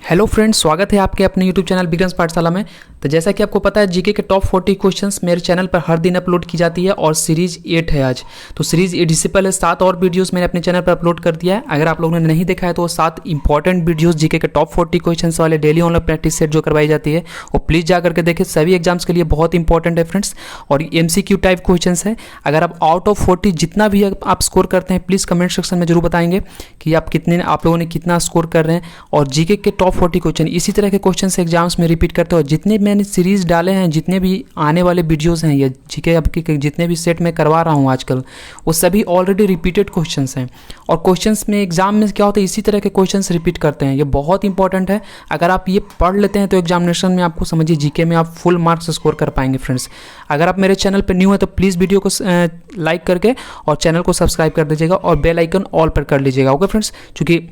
Hello friends, स्वागत है आपके अपने यूट्यूब चैनल बिगनर्स पाठशाला में। तो जैसा कि आपको पता है, जीके के टॉप 40 क्वेश्चंस मेरे चैनल पर हर दिन अपलोड की जाती है और सीरीज 8 है आज। तो सीरीज 8 से पहले 7 और वीडियोस मैंने अपने चैनल पर अपलोड कर दिया है। अगर आप लोगों ने नहीं देखा है तो वो 7 इंपॉर्टेंट वीडियोस जीके के टॉप 40 क्वेश्चंस वाले डेली ऑनलाइन प्रैक्टिस सेट जो करवाई जाती है वो प्लीज़ जा करके देखें। सभी एग्जाम्स के लिए बहुत इंपॉर्टेंट है फ्रेंड्स, और MCQ टाइप क्वेश्चन है। अगर आप आउट ऑफ 40 जितना भी आप स्कोर करते हैं, प्लीज़ कमेंट सेक्शन में जरूर बताएंगे कि आप लोगों ने कितना स्कोर कर रहे हैं। और जीके के टॉप 40 क्वेश्चन इसी तरह के क्वेश्चन एग्जाम्स में रिपीट करते हो। जितने मैंने सीरीज डाले हैं, जितने भी आने वाले वीडियोस हैं या जीके आपके जितने भी सेट में करवा रहा हूँ आजकल, वो सभी ऑलरेडी रिपीटेड क्वेश्चंस हैं। और क्वेश्चंस में एग्जाम में क्या होता है, इसी तरह के क्वेश्चंस रिपीट करते हैं। ये बहुत इंपॉर्टेंट है। अगर आप ये पढ़ लेते हैं तो एग्जामिनेशन में आपको समझिए जीके में आप फुल मार्क्स स्कोर कर पाएंगे फ्रेंड्स। अगर आप मेरे चैनल पर न्यू है तो प्लीज़ वीडियो को लाइक करके और चैनल को सब्सक्राइब कर दीजिएगा और बेल आइकन ऑल पर कर लीजिएगा। ओके फ्रेंड्स, क्योंकि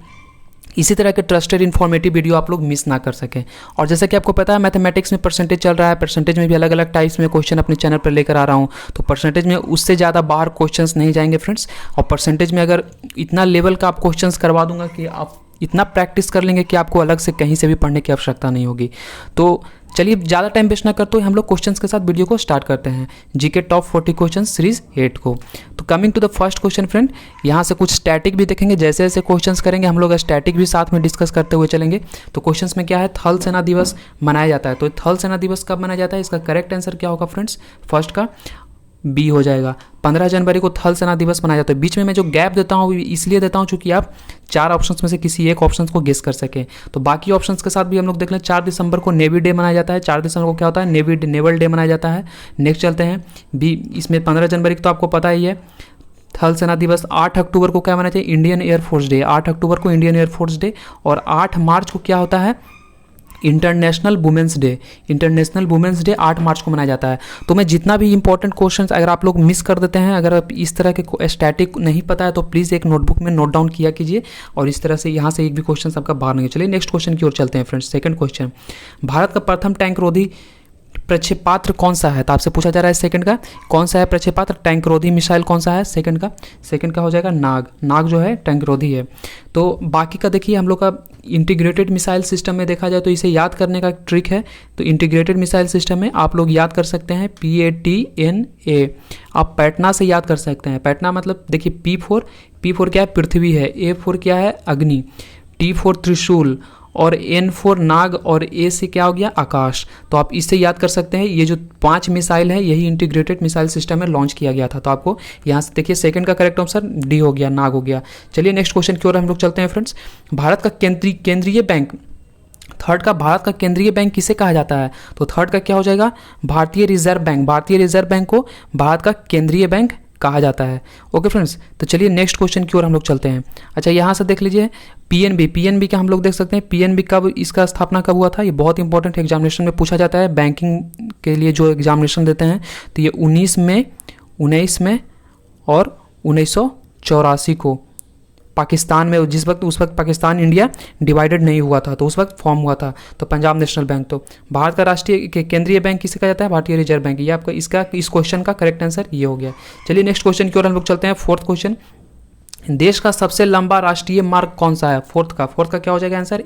इसी तरह के ट्रस्टेड इन्फॉर्मेटिव वीडियो आप लोग मिस ना कर सकें। और जैसा कि आपको पता है, मैथमेटिक्स में परसेंटेज चल रहा है। परसेंटेज में भी अलग अलग टाइप्स में क्वेश्चन अपने चैनल पर लेकर आ रहा हूं। तो परसेंटेज में उससे ज़्यादा बाहर क्वेश्चंस नहीं जाएंगे फ्रेंड्स। और परसेंटेज में अगर इतना लेवल का आप क्वेश्चंस करवा दूंगा कि आप इतना प्रैक्टिस कर लेंगे कि आपको अलग से कहीं से भी पढ़ने की आवश्यकता नहीं होगी। तो चलिए ज़्यादा टाइम वेस्ट ना करते हुए हम लोग क्वेश्चंस के साथ वीडियो को स्टार्ट करते हैं, जीके टॉप 40 क्वेश्चन सीरीज 8 को। तो coming to the first question friend, यहाँ से कुछ स्टैटिक भी देखेंगे। जैसे जैसे क्वेश्चंस करेंगे हम लोग स्टैटिक भी साथ में डिस्कस करते हुए चलेंगे। तो क्वेश्चंस में क्या है, थल सेना दिवस मनाया जाता है। तो थल सेना दिवस कब मनाया जाता है, इसका करेक्ट आंसर क्या होगा फ्रेंड्स? फर्स्ट का बी हो जाएगा। 15 जनवरी को थल सेना दिवस मनाया जाता है। बीच में मैं जो गैप देता हूँ इसलिए देता हूँ क्योंकि आप 4 ऑप्शंस में से किसी एक ऑप्शन को गेस कर सकें। तो बाकी ऑप्शंस के साथ भी हम लोग देख लें। 4 दिसंबर को नेवी डे मनाया जाता है। 4 दिसंबर को क्या होता है, नेवल डे मनाया जाता है। नेक्स्ट चलते हैं बी, इसमें 15 जनवरी को तो आपको पता ही है थल सेना दिवस। 8 अक्टूबर को क्या मनाया जाता है, इंडियन एयरफोर्स डे। 8 अक्टूबर को इंडियन एयरफोर्स डे। और 8 मार्च को क्या होता है, international women's day. International women's day 8 मार्च को मनाया जाता है। तो मैं जितना भी इंपॉर्टेंट क्वेश्चंस अगर आप लोग मिस कर देते हैं, अगर आप इस तरह के स्टैटिक नहीं पता है तो प्लीज़ एक नोटबुक में नोट डाउन किया कीजिए और इस तरह से यहाँ से एक भी क्वेश्चन आपका बाहर नहीं। चलिए नेक्स्ट क्वेश्चन की ओर चलते हैं फ्रेंड्स। सेकंड क्वेश्चन, भारत का प्रथम टैंक रोधी प्रक्षेपास्त्र कौन सा है? तो आपसे पूछा जा रहा है सेकंड का कौन सा है प्रक्षेपास्त्र, टैंक रोधी मिसाइल कौन सा है? सेकंड का हो जाएगा नाग जो है टैंक रोधी है। तो बाकी का देखिए, हम लोग का इंटीग्रेटेड मिसाइल सिस्टम में देखा जाए तो इसे याद करने का ट्रिक है। तो इंटीग्रेटेड मिसाइल सिस्टम में आप लोग याद कर सकते हैं PATNA। आप पैटना से याद कर सकते हैं। पैटना मतलब देखिए P4 क्या है, पृथ्वी है। A4 क्या है, अग्नि। T4 त्रिशूल और N4 नाग और A से क्या हो गया, आकाश। तो आप इससे याद कर सकते हैं। ये जो 5 मिसाइल है यही इंटीग्रेटेड मिसाइल सिस्टम में लॉन्च किया गया था। तो आपको यहाँ से देखिए सेकंड का करेक्ट आंसर डी हो गया, नाग हो गया। चलिए नेक्स्ट क्वेश्चन की ओर हम लोग चलते हैं फ्रेंड्स। भारत का केंद्रीय बैंक, थर्ड का भारत का केंद्रीय बैंक किसे कहा जाता है? तो थर्ड का क्या हो जाएगा, भारतीय रिजर्व बैंक। भारतीय रिजर्व बैंक को भारत का केंद्रीय बैंक कहा जाता है। ओके फ्रेंड्स, तो चलिए नेक्स्ट क्वेश्चन की ओर हम लोग चलते हैं। अच्छा, यहाँ से देख लीजिए पीएनबी का हम लोग देख सकते हैं। पीएनबी कब, इसका स्थापना कब हुआ था? ये बहुत इंपॉर्टेंट एग्जामिनेशन में पूछा जाता है। बैंकिंग के लिए जो एग्जामिनेशन देते हैं तो ये 19 में और 1984 को पाकिस्तान में, उस वक्त पाकिस्तान इंडिया डिवाइडेड नहीं हुआ था तो उस वक्त फॉर्म हुआ था। तो पंजाब नेशनल बैंक। तो भारत का राष्ट्रीय केंद्रीय बैंक किसे कहा जाता है? भारतीय रिजर्व बैंक। ये आपका इस क्वेश्चन का करेक्ट आंसर ये हो गया। चलिए नेक्स्ट क्वेश्चन की ओर हम लोग चलते हैं। फोर्थ क्वेश्चन, देश का सबसे लंबा राष्ट्रीय मार्ग कौन सा है? फोर्थ का क्या हो जाएगा आंसर?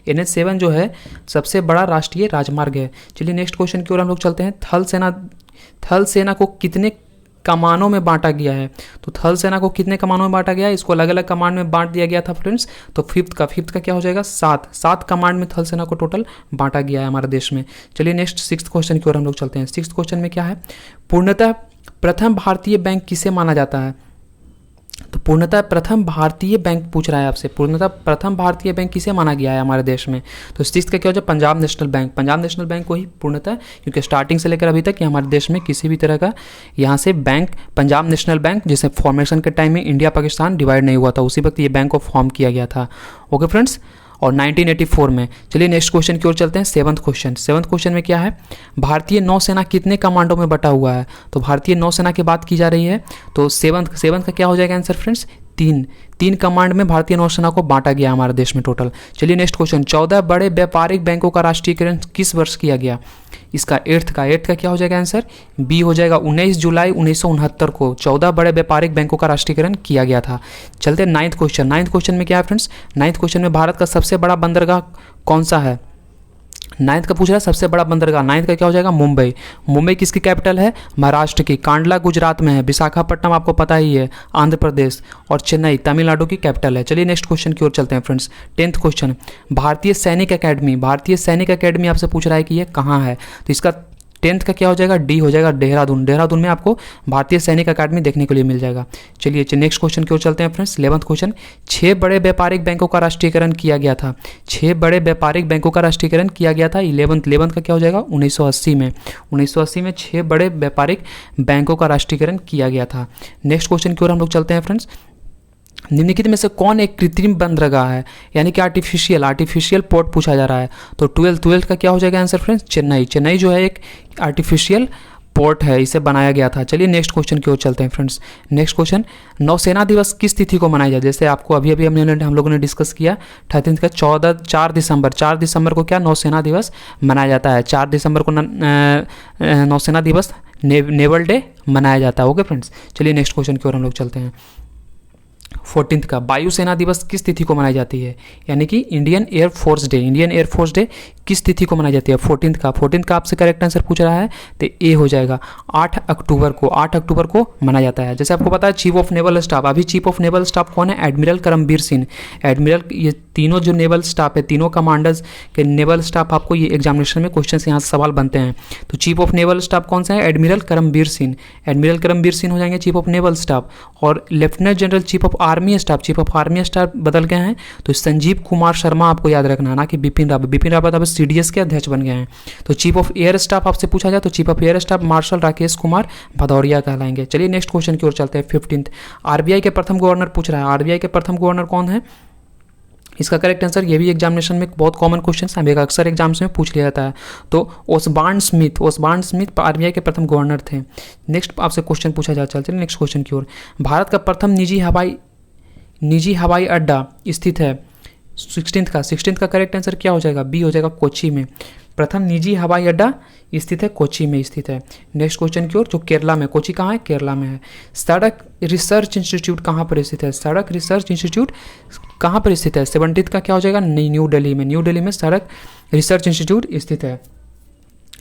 NH7 जो है सबसे बड़ा राष्ट्रीय राजमार्ग है। चलिए नेक्स्ट क्वेश्चन की ओर हम लोग चलते हैं। थल सेना को कितने कमानों में बांटा गया है? तो थल सेना को कितने कमानों में बांटा गया है? इसको अलग अलग कमांड में बांट दिया गया था फ्रेंड्स। तो फिफ्थ का क्या हो जाएगा? 7 कमांड में थल सेना को टोटल बांटा गया है हमारे देश में। चलिए नेक्स्ट सिक्स्थ क्वेश्चन की ओर हम लोग चलते हैं। सिक्स्थ क्वेश्चन में क्या है, पूर्णतः प्रथम भारतीय बैंक किसे माना जाता है? तो पूर्णतः प्रथम भारतीय बैंक पूछ रहा है आपसे। पूर्णतः प्रथम भारतीय बैंक किसे माना गया है हमारे देश में? तो सिक्स्थ का क्या हो जाए, पंजाब नेशनल बैंक को ही पूर्णतः, क्योंकि स्टार्टिंग से लेकर अभी तक हमारे देश में किसी भी तरह का यहाँ से बैंक, पंजाब नेशनल बैंक, जिसे फॉर्मेशन के टाइम में इंडिया पाकिस्तान डिवाइड नहीं हुआ था उसी वक्त ये बैंक को फॉर्म किया गया था। ओके फ्रेंड्स, और 1984 में। चलिए नेक्स्ट क्वेश्चन की ओर चलते हैं। सेवंथ क्वेश्चन में क्या है, भारतीय नौसेना कितने कमांडों में बटा हुआ है? तो भारतीय नौसेना की बात की जा रही है। तो सेवंथ का क्या हो जाएगा आंसर फ्रेंड्स? तीन कमांड में भारतीय नौसेना को बांटा गया हमारे देश में टोटल। चलिए नेक्स्ट क्वेश्चन, 14 बड़े व्यापारिक बैंकों का राष्ट्रीयकरण किस वर्ष किया गया? इसका एट्थ का क्या हो जाएगा आंसर? बी हो जाएगा। 19 जुलाई 1969 को 14 बड़े व्यापारिक बैंकों का राष्ट्रीयकरण किया गया था। चलते हैं नाइन्थ क्वेश्चन में क्या है फ्रेंड्स? नाइन्थ क्वेश्चन में भारत का सबसे बड़ा बंदरगाह कौन सा है? नाइन्थ का पूछ रहा है सबसे बड़ा बंदरगाह। नाइन्थ का क्या हो जाएगा? मुंबई किसकी कैपिटल है? महाराष्ट्र की। कांडला गुजरात में है। विशाखापट्टनम आपको पता ही है आंध्र प्रदेश। और चेन्नई तमिलनाडु की कैपिटल है। चलिए नेक्स्ट क्वेश्चन की ओर चलते हैं फ्रेंड्स। 10th क्वेश्चन, भारतीय सैनिक अकेडमी आपसे पूछ रहा है कि ये कहाँ है? तो इसका 10th का क्या हो जाएगा? डी हो जाएगा, देहरादून में आपको भारतीय सैनिक अकादमी देखने के लिए मिल जाएगा। चलिए नेक्स्ट क्वेश्चन की ओर चलते हैं फ्रेंड्स। 11th क्वेश्चन, 6 बड़े व्यापारिक बैंकों का राष्ट्रीयकरण किया गया था। 6 बड़े व्यापारिक बैंकों का राष्ट्रीयकरण किया गया था। 11th का क्या हो जाएगा? 1980 में। 1980 में 6 बड़े व्यापारिक बैंकों का राष्ट्रीयकरण किया गया था। नेक्स्ट क्वेश्चन की ओर हम लोग चलते हैं फ्रेंड्स। निम्नलिखित में से कौन एक कृत्रिम बंदरगाह है, यानी कि आर्टिफिशियल पोर्ट पूछा जा रहा है? तो 12th का क्या हो जाएगा आंसर फ्रेंड्स? चेन्नई जो है एक आर्टिफिशियल पोर्ट है, इसे बनाया गया था। चलिए नेक्स्ट क्वेश्चन की ओर चलते हैं फ्रेंड्स। नेक्स्ट क्वेश्चन, नौसेना दिवस किस तिथि को मनाया जाए? जैसे आपको अभी हम लोगों ने डिस्कस किया 13th का 4 दिसंबर को क्या नौसेना दिवस मनाया जाता है? 4 दिसंबर को नौसेना दिवस नेवल डे मनाया जाता है। ओके फ्रेंड्स, चलिए नेक्स्ट क्वेश्चन की ओर हम लोग चलते हैं। 14th का, वायुसेना दिवस किस तिथि को मनाई जाती है? यानी कि इंडियन एयरफोर्स डे किस तिथि को मनाई जाती है? 14th का आपसे करेक्ट आंसर पूछ रहा है तो ए हो जाएगा। 8 अक्टूबर को मनाया जाता है। जैसे आपको पता है चीफ ऑफ नेवल स्टाफ, अभी चीफ ऑफ नेवल स्टाफ कौन है? एडमिरल करमबीर सिंह। ये तीनों जो नेवल स्टाफ है, तीनों कमांडर्स के नेवल स्टाफ, आपको ये एग्जामिनेशन में क्वेश्चन यहाँ से सवाल बनते हैं। तो चीफ ऑफ नेवल स्टाफ कौन सा है? एडमिरल करमबीर सिंह हो जाएंगे चीफ ऑफ नेवल स्टाफ। और lieutenant general chief of army staff बदल गए हैं, तो संजीव कुमार शर्मा आपको याद रखना, ना कि बिपिन रावत अब CDS के अध्यक्ष बन गए हैं। तो चीफ ऑफ एयर स्टाफ आपसे पूछा जाए तो chief of air staff marshal Rakesh Kumar Bhadauria कहलाएंगे। चलिए नेक्स्ट क्वेश्चन की ओर चलते हैं। 15th, RBI के प्रथम गवर्नर पूछ रहा है। RBI के प्रथम गवर्नर कौन है? इसका करेक्ट आंसर, ये भी एग्जामिनेशन में बहुत कॉमन क्वेश्चन है, अक्सर एग्जाम्स में पूछ लिया जाता है। तो ओसबॉर्न स्मिथ RBI के प्रथम गवर्नर थे। नेक्स्ट आपसे क्वेश्चन पूछा जा चलिए नेक्स्ट क्वेश्चन की ओर। भारत का प्रथम निजी हवाई अड्डा स्थित है 16th का करेक्ट आंसर क्या हो जाएगा? बी हो जाएगा, कोच्चि में। प्रथम निजी हवाई अड्डा स्थित है कोच्चि में स्थित है। नेक्स्ट क्वेश्चन की ओर, जो केरला में, कोच्चि कहाँ है? केरला में है। सड़क रिसर्च इंस्टीट्यूट कहाँ पर स्थित है? 17th का क्या हो जाएगा? न्यू दिल्ली में सड़क रिसर्च इंस्टीट्यूट स्थित है।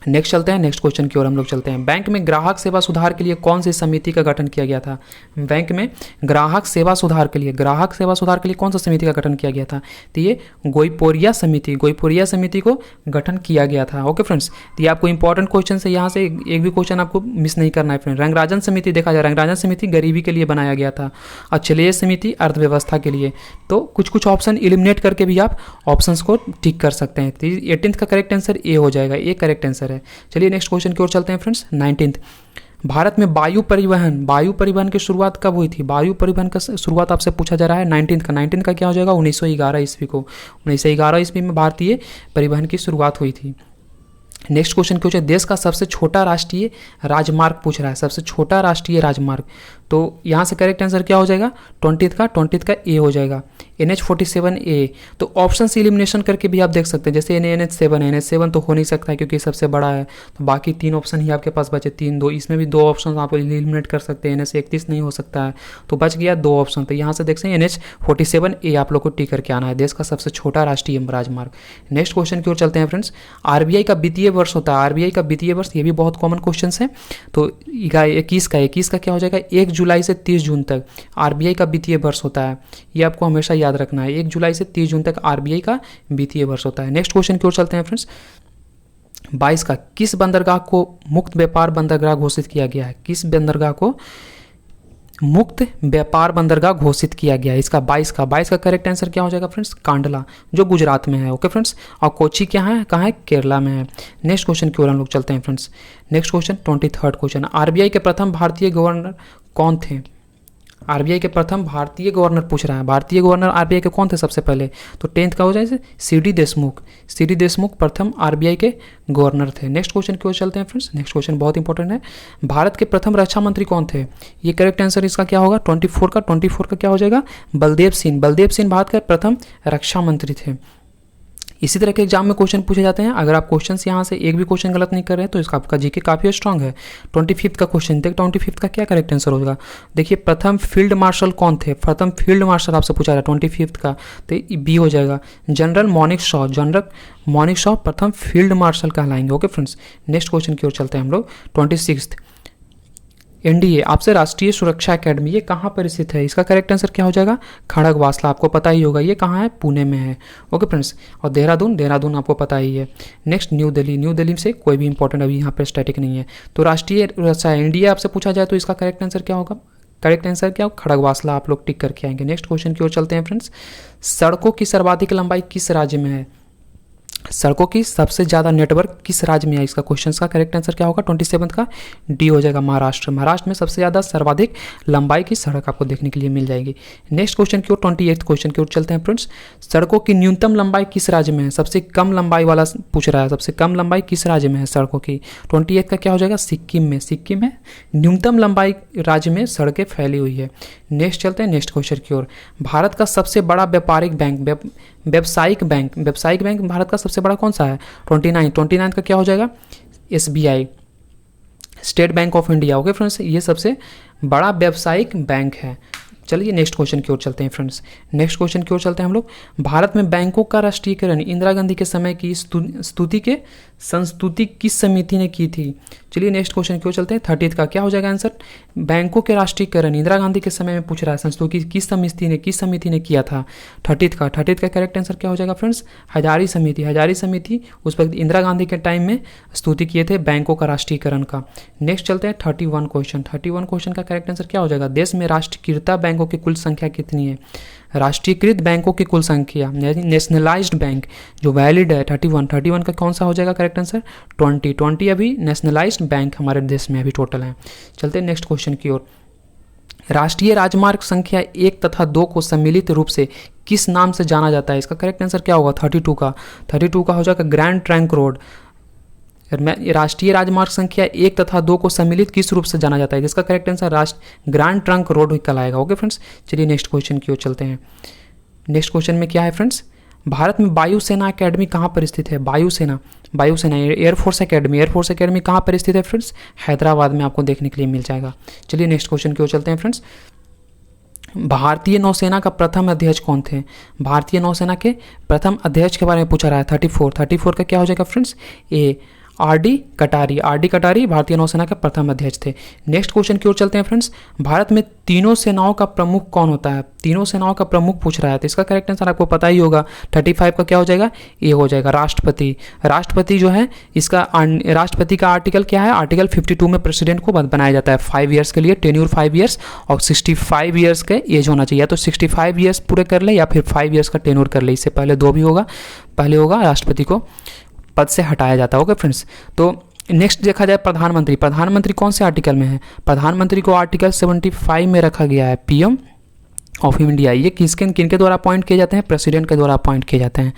नेक्स्ट चलते हैं नेक्स्ट क्वेश्चन की ओर हम लोग चलते हैं। बैंक में ग्राहक सेवा सुधार के लिए कौन सी समिति का गठन किया गया था? बैंक में ग्राहक सेवा सुधार के लिए कौन सा समिति का गठन किया गया था? तो ये गोईपोरिया समिति को गठन किया गया था। ओके फ्रेंड्स, तो ये आपको इंपॉर्टेंट क्वेश्चन है, यहाँ से एक भी क्वेश्चन आपको मिस नहीं करना है फ्रेंड। रंगराजन समिति देखा जाए, रंगराजन समिति गरीबी के लिए बनाया गया था। अचलेय समिति अर्थव्यवस्था के लिए। तो कुछ ऑप्शन इलिमिनेट करके भी आप ऑप्शंस को टिक कर सकते हैं। तो 18th का करेक्ट आंसर ए हो जाएगा, ए करेक्ट आंसर है। चलिए नेक्स्ट क्वेश्चन की ओर चलते हैं फ्रेंड्स। 19th, भारत में वायु परिवहन की शुरुआत कब हुई थी? वायु परिवहन का शुरुआत आपसे पूछा जा रहा है 19th का क्या हो जाएगा? 1911 ईस्वी को। 1911 ईस्वी में भारतीय परिवहन की शुरुआत हुई थी। नेक्स्ट क्वेश्चन क्या है? देश का सबसे छोटा राष्ट्रीय राजमार्ग पूछ रहा है, सबसे छोटा राष्ट्रीय राजमार्ग। तो यहाँ से करेक्ट आंसर क्या हो जाएगा? 20th का ए हो जाएगा, NH47A। तो ऑप्शन से इलिमिनेशन करके भी आप देख सकते हैं, जैसे NH7 तो हो नहीं सकता है क्योंकि सबसे बड़ा है। तो बाकी 3 ऑप्शन ही आपके पास बचे, 3-2, इसमें भी 2 ऑप्शन आप इलिमिनेट कर सकते हैं। NH31 नहीं हो सकता है, तो बच गया 2 ऑप्शन। तो यहाँ से देख सकते हैं NH47A आप लोग को टिक करके आना है, देश का सबसे छोटा राष्ट्रीय राजमार्ग। नेक्स्ट क्वेश्चन की ओर चलते हैं फ्रेंड्स। RBI का वित्तीय वर्ष होता है, RBI का वित्तीय वर्ष, ये भी बहुत कॉमन क्वेश्चन है। तो 21 का क्या हो जाएगा? 1 जुलाई से 30 जून तक RBI का वित्तीय वर्ष होता है। ये आपको हमेशा याद रखना है, 1 जुलाई से 30 जून तक RBI का वित्तीय वर्ष होता है। नेक्स्ट क्वेश्चन की ओर चलते हैं फ्रेंड्स। 22 का, किस बंदरगाह को मुक्त व्यापार बंदरगाह घोषित किया गया है? किस बंदरगाह को मुक्त व्यापार बंदरगाह घोषित किया गया है? इसका 22 का करेक्ट आंसर क्या हो जाएगा फ्रेंड्स? कांडला, जो गुजरात में है। ओके फ्रेंड्स, और कोच्चि क्या है, कहाँ है? केरला में है। नेक्स्ट क्वेश्चन की ओर हम लोग चलते हैं friends. Next question 23rd question. RBI के प्रथम भारतीय गवर्नर कौन थे? आरबीआई के प्रथम भारतीय गवर्नर पूछ रहा है, भारतीय गवर्नर आरबीआई के कौन थे सबसे पहले? तो 10th का हो जाए सीडी देशमुख। सीडी देशमुख प्रथम आरबीआई के गवर्नर थे। नेक्स्ट क्वेश्चन की ओर चलते हैं फ्रेंड्स। नेक्स्ट क्वेश्चन बहुत इंपॉर्टेंट है। भारत के प्रथम रक्षा मंत्री कौन थे? ये करेक्ट आंसर इसका क्या होगा? 24 का क्या हो जाएगा? बलदेव सिंह। बलदेव सिंह भारत के प्रथम रक्षा मंत्री थे। इसी तरह के एग्जाम में क्वेश्चन पूछे जाते हैं। अगर आप क्वेश्चन यहाँ से एक भी क्वेश्चन गलत नहीं कर रहे हैं तो इसका आपका जीके काफ़ी स्ट्रांग है। 25 का क्वेश्चन देख, 25 का क्या करेक्ट आंसर होगा? देखिए प्रथम फील्ड मार्शल कौन थे? प्रथम फील्ड मार्शल आपसे पूछा जाए 25 का, तो बी हो जाएगा general Manekshaw. General Manekshaw प्रथम फील्ड मार्शल कहलाएंगे। ओके फ्रेंड्स, नेक्स्ट क्वेश्चन की ओर चलते हैं हम लोग। 26 एनडीए आपसे राष्ट्रीय सुरक्षा अकेडमी, ये कहाँ पर स्थित है? इसका करेक्ट आंसर क्या हो जाएगा? खड़गवासला। आपको पता ही होगा ये कहाँ है? पुणे में है। ओके फ्रेंड्स, और देहरादून आपको पता ही है। Next new Delhi. New Delhi से कोई भी इंपॉर्टेंट अभी यहाँ पर स्टैटिक नहीं है। तो राष्ट्रीय रक्षा एनडीए आपसे पूछा जाए तो इसका करेक्ट आंसर क्या होगा? करेक्ट आंसर क्या हो? खड़गवासला। आप लोग टिक करके आएंगे। नेक्स्ट क्वेश्चन की ओर चलते हैं फ्रेंड्स। सड़कों की सर्वाधिक लंबाई किस राज्य में है? सड़कों की सबसे ज़्यादा नेटवर्क किस राज्य में है? इसका क्वेश्चन का करेक्ट आंसर क्या होगा? 27 का डी हो जाएगा महाराष्ट्र। महाराष्ट्र में सबसे ज़्यादा सर्वाधिक लंबाई की सड़क आपको देखने के लिए मिल जाएगी। नेक्स्ट क्वेश्चन की ओर 28 क्वेश्चन की ओर चलते हैं फ्रेंड्स। सड़कों की न्यूनतम लंबाई किस राज्य में है? सबसे कम लंबाई वाला पूछ रहा है। सबसे कम लंबाई किस राज्य में है सड़कों की? 28 का क्या हो जाएगा? सिक्किम में। सिक्किम में न्यूनतम लंबाई राज्य में सड़कें फैली हुई है। नेक्स्ट चलते हैं नेक्स्ट क्वेश्चन की ओर। भारत का सबसे बड़ा व्यापारिक बैंक व्यावसायिक बैंक भारत का सबसे बड़ा कौन सा है? 29 का क्या हो जाएगा? SBI, state bank of India. Okay friends, ये सबसे बड़ा व्यावसायिक बैंक है। चलिए नेक्स्ट क्वेश्चन की ओर चलते हैं फ्रेंड्स। नेक्स्ट क्वेश्चन की ओर चलते हैं हम लोग। भारत में बैंकों का राष्ट्रीयकरण इंदिरा गांधी के समय की संस्तुति किस समिति ने की थी? चलिए नेक्स्ट क्वेश्चन की ओर चलते हैं। 30 का क्या हो जाएगा आंसर? बैंकों के राष्ट्रीयकरण इंदिरा गांधी के समय में पूछ रहा है, संस्तुति किस समिति ने किया था? 30 का करेक्ट आंसर क्या हो जाएगा फ्रेंड्स? हजारी समिति उस वक्त इंदिरा गांधी के टाइम में स्तुति किए थे बैंकों का राष्ट्रीयकरण का। नेक्स्ट चलते हैं 31 क्वेश्चन का करेक्ट आंसर क्या हो जाएगा? देश में राष्ट्रीयकृत बैंकों की कुल संख्या कितनी है? राष्ट्रीयकृत बैंकों की कुल संख्या, नेशनलाइज्ड बैंक जो वैलिड है 31 का कौन सा हो जाएगा करेक्ट आंसर? 20 अभी नेशनलाइज्ड बैंक हमारे देश में अभी टोटल है। चलते हैं नेक्स्ट क्वेश्चन की ओर। राष्ट्रीय राजमार्ग संख्या 1 तथा 2 को सम्मिलित रूप से किस नाम से जाना जाता है? इसका करेक्ट आंसर क्या होगा? 32 का हो जाएगा ग्रैंड ट्रंक रोड। राष्ट्रीय राजमार्ग संख्या 1 तथा 2 को सम्मिलित किस रूप से जाना जाता है? जिसका correct answer grand trunk road कहलाएगा। ओके फ्रेंड्स, चलिए नेक्स्ट क्वेश्चन की ओर चलते हैं। नेक्स्ट क्वेश्चन में क्या है फ्रेंड्स? भारत में वायुसेना अकेडमी कहाँ पर स्थित है? वायुसेना एयरफोर्स अकेडमी कहाँ पर स्थित है फ्रेंड्स? हैदराबाद में आपको देखने के लिए मिल जाएगा। चलिए नेक्स्ट क्वेश्चन की ओर चलते हैं फ्रेंड्स। भारतीय नौसेना का प्रथम अध्यक्ष कौन थे? भारतीय नौसेना के प्रथम अध्यक्ष के बारे में पूछा रहा है। 34 का क्या हो जाएगा फ्रेंड्स? ए आर.डी. कटारी भारतीय नौसेना के प्रथम अध्यक्ष थे। नेक्स्ट क्वेश्चन की ओर चलते हैं फ्रेंड्स। भारत में तीनों सेनाओं का प्रमुख कौन होता है? तीनों सेनाओं का प्रमुख पूछ रहा है तो इसका करेक्ट आंसर आपको पता ही होगा। 35 का क्या हो जाएगा? ये हो जाएगा राष्ट्रपति जो है, इसका राष्ट्रपति का आर्टिकल क्या है? आर्टिकल 52 में प्रेसिडेंट को बनाया जाता है 5 ईयर्स के लिए, टेन्योर 5 ईयर्स और 65 ईयर्स के एज होना चाहिए। या तो 65 ईयर्स पूरे कर ले या फिर 5 ईयर्स का टेन्योर कर ले। इससे पहले 2 भी होगा। पहले होगा राष्ट्रपति को पद से हटाया जाता है। ओके फ्रेंड्स, तो नेक्स्ट देखा जाए प्रधानमंत्री कौन से आर्टिकल में है? प्रधानमंत्री को आर्टिकल 75 में रखा गया है, पीएम ऑफ इंडिया। ये किनके द्वारा अपॉइंट किए जाते हैं? प्रेसिडेंट के द्वारा अपॉइंट किए जाते हैं।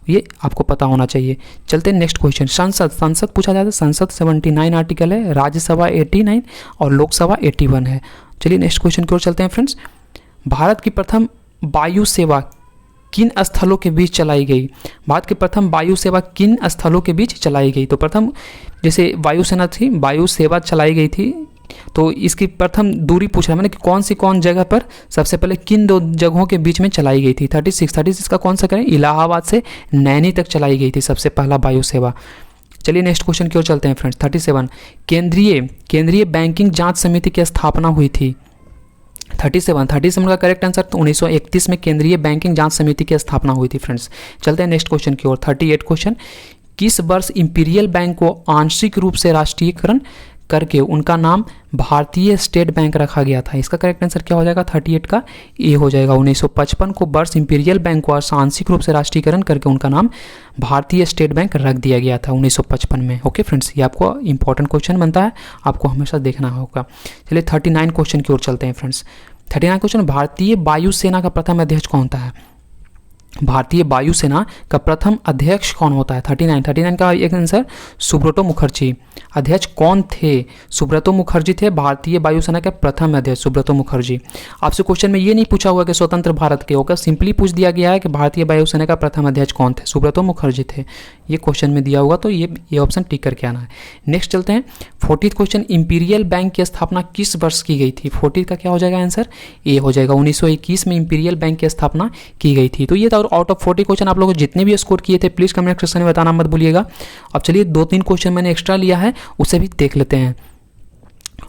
ये आपको पता होना चाहिए। चलते हैं नेक्स्ट क्वेश्चन। संसद पूछा जाता है। संसद 79 आर्टिकल है, राज्यसभा 89 और लोकसभा 81 है। चलिए नेक्स्ट क्वेश्चन की ओर चलते हैं फ्रेंड्स। भारत की प्रथम वायु सेवा किन स्थलों के बीच चलाई गई? भारत की प्रथम वायु सेवा किन स्थलों के बीच चलाई गई? तो प्रथम जैसे वायुसेना थी, वायु सेवा चलाई गई थी, तो इसकी प्रथम दूरी पूछ रहा है, मैंने कि कौन जगह पर सबसे पहले किन 2 जगहों के बीच में चलाई गई थी? 36 का कौन सा करें? इलाहाबाद से नैनी तक चलाई गई थी सबसे पहला वायु सेवा। चलिए नेक्स्ट क्वेश्चन की ओर चलते हैं फ्रेंड्स। 37 केंद्रीय बैंकिंग जांच समिति की स्थापना हुई थी। 37 का करेक्ट आंसर तो 1931 में केंद्रीय बैंकिंग जांच समिति की स्थापना हुई थी फ्रेंड्स। चलते हैं नेक्स्ट क्वेश्चन की ओर। 38 क्वेश्चन। किस वर्ष इंपीरियल बैंक को आंशिक रूप से राष्ट्रीयकरण करके उनका नाम भारतीय स्टेट बैंक रखा गया था? इसका करेक्ट आंसर क्या हो जाएगा? 38 का ए हो जाएगा। 1955 को वर्ष इंपीरियल बैंक को आंशिक रूप से राष्ट्रीयकरण करके उनका नाम भारतीय स्टेट बैंक रख दिया गया था 1955 में। ओके फ्रेंड्स, ये आपको इंपॉर्टेंट क्वेश्चन बनता है, आपको हमेशा देखना होगा। चलिए 39 क्वेश्चन की ओर चलते हैं फ्रेंड्स। 39 क्वेश्चन, भारतीय वायुसेना का प्रथम अध्यक्ष कौन था? भारतीय वायुसेना का प्रथम अध्यक्ष कौन होता है? 39 का एक आंसर सुब्रतो मुखर्जी। अध्यक्ष कौन थे? सुब्रतो मुखर्जी थे भारतीय वायुसेना के प्रथम अध्यक्ष, सुब्रतो मुखर्जी। आपसे क्वेश्चन में ये नहीं पूछा हुआ कि स्वतंत्र भारत के होकर, सिंपली पूछ दिया गया है कि भारतीय वायुसेना का प्रथम अध्यक्ष कौन थे? सुब्रतो मुखर्जी थे। ये क्वेश्चन में दिया होगा, तो ये ऑप्शन टिक करके आना है। नेक्स्ट चलते हैं 40th क्वेश्चन, इंपीरियल बैंक की स्थापना किस वर्ष की गई थी? 40 का क्या हो जाएगा आंसर? ए हो जाएगा। 1921 में इंपीरियल बैंक की स्थापना की गई थी। तो ये था आउट ऑफ 40 क्वेश्चन आप लोगों ने जितने भी स्कोर किए थे प्लीज कमेंट सेक्शन में बताना मत भूलिएगा। अब चलिए 2-3 क्वेश्चन मैंने एक्स्ट्रा लिया है, उसे भी देख लेते हैं।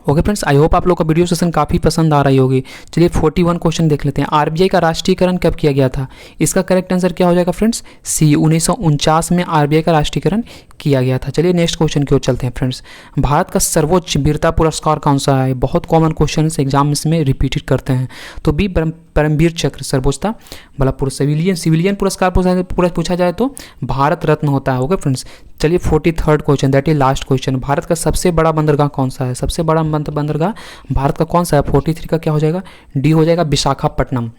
ओके फ्रेंड्स, आई होप आप लोग का वीडियो सेशन काफ़ी पसंद आ रही होगी। चलिए 41 क्वेश्चन देख लेते हैं। आरबीआई का राष्ट्रीयकरण कब किया गया था? इसका करेक्ट आंसर क्या हो जाएगा फ्रेंड्स? सी, 1949 में आरबीआई का राष्ट्रीयकरण किया गया था। चलिए नेक्स्ट क्वेश्चन की ओर चलते हैं फ्रेंड्स। भारत का सर्वोच्च वीरता पुरस्कार कौन सा है? बहुत कॉमन क्वेश्चन एग्जाम में रिपीटेड करते हैं। तो बी, परमवीर चक्र सर्वोच्चता बला सिविलियन पुरस्कार पूछा जाए तो भारत रत्न होता है। ओके फ्रेंड्स, चलिए 43rd question, that is last question. Bharat का सबसे बड़ा बंदरगाह कौन सा है? सबसे बड़ा बंदरगाह भारत का कौन सा है? 43 का क्या हो जाएगा? डी हो जाएगा, विशाखापट्टनम।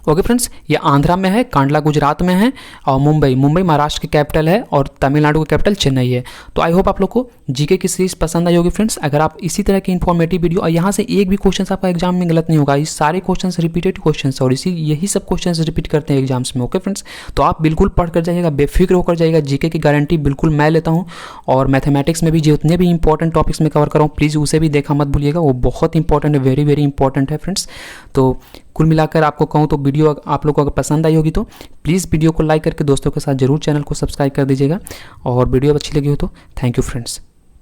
ओके फ्रेंड्स, ये आंध्रा में है, कांडला गुजरात में है, और मुंबई महाराष्ट्र की कैपिटल है, और तमिलनाडु की कैपिटल चेन्नई है। तो आई होप आप लोग को जीके की सीरीज पसंद आई होगी फ्रेंड्स। अगर आप इसी तरह की इन्फॉर्मेटिव वीडियो, और यहाँ से एक भी क्वेश्चन आपका एग्जाम में गलत नहीं होगा, ये सारे क्वेश्चन रिपीटेड क्वेश्चन और यही सब क्वेश्चन रिपीट करते हैं एग्जाम्स में। ओके फ्रेंड्स, तो आप बिल्कुल पढ़ कर जाइएगा, बेफिक्र होकर जाइएगा। जीके की गारंटी बिल्कुल मैं लेता हूँ, और मैथमेटिक्स में भी जितने भी इंपॉर्टेंट टॉपिक्स में कवर कर रहा हूँ प्लीज़ उसे भी देखा मत भूलिएगा, वो बहुत इंपॉर्टेंट है, वेरी वेरी इंपॉर्टेंट है फ्रेंड्स। तो कुल मिलाकर आपको कहूँ तो वीडियो आप लोग को अगर पसंद आई होगी तो प्लीज़ वीडियो को लाइक करके दोस्तों के साथ जरूर चैनल को सब्सक्राइब कर दीजिएगा, और वीडियो अच्छी लगी हो तो थैंक यू फ्रेंड्स।